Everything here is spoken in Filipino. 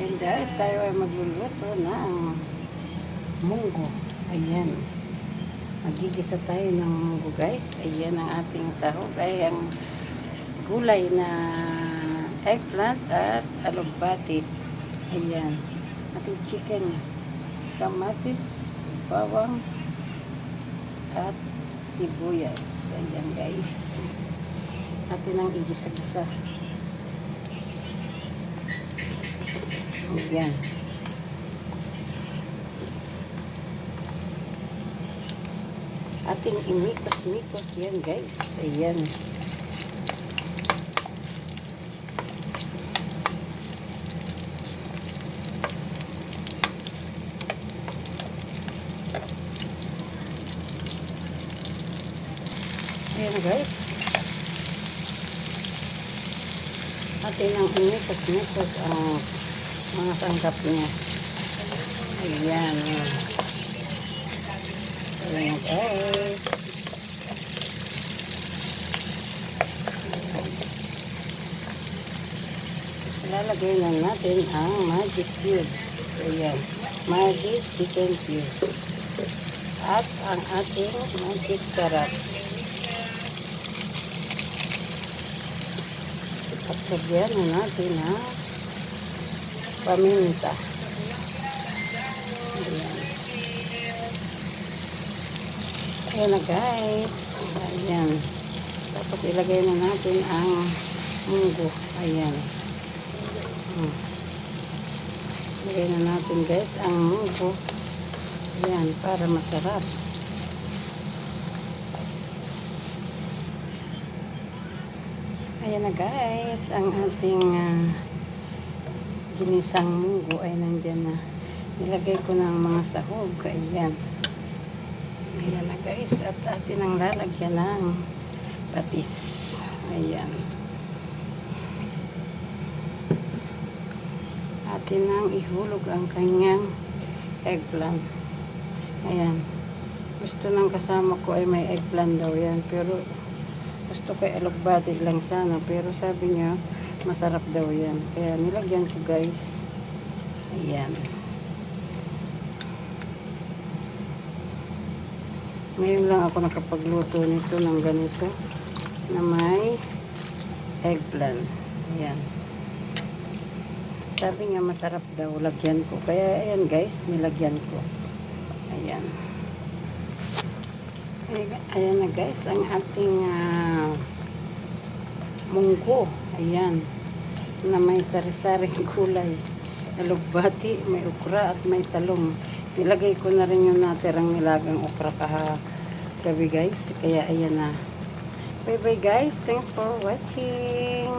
Ayan guys, tayo ay magluluto ng munggo. Ayan. Magigisa tayo ng munggo guys. Ayan ang ating sahog ay ang gulay na eggplant at alugbati. Ayan. Ating chicken, kamatis, bawang, at sibuyas. Ayan guys. Atin ang igisa-gisa. Ayan. Ating imikos-mikos yan guys. Ayan. Ayan guys. Atin ang imikos-mikos ang mga sangkap niya. Ayan. Ayan guys. Lalagay na natin ang magic cubes. Ayan. Magic chicken cubes. At ang ating magic sarap. At lagyan na natin ang paminta. Ayan. Ayan na guys. Ayan. Tapos ilagay na natin ang munggo. Ayan. Ilagay na natin guys ang munggo. Ayan. Para masarap. Ayan na guys. Ang ating ginisang munggo ay nandyan na. Nilagay ko ng mga sahog. Ayan. Ayan na guys. At atin ang lalagyan ng patis. Ayan. Atin ang ihulog ang kanyang eggplant. Ayan. Gusto ng kasama ko ay may eggplant daw yan. Pero gusto ko alugbati lang sana. Pero sabi niya masarap daw yan. Kaya nilagyan ko guys. Ayan. Ngayon lang ako nakapagluto nito ng ganito na may eggplant. Ayan. Sabi niya masarap daw, lagyan ko. Kaya ayan guys, nilagyan ko. Ayan. Ayan na guys, ang ating munggo. Ayan. Na may sari-saring kulay. Alugbati, may ukra at may talong. Nilagay ko na rin yung natirang nilagang okra gabi guys. Kaya ayan na. Bye bye guys. Thanks for watching.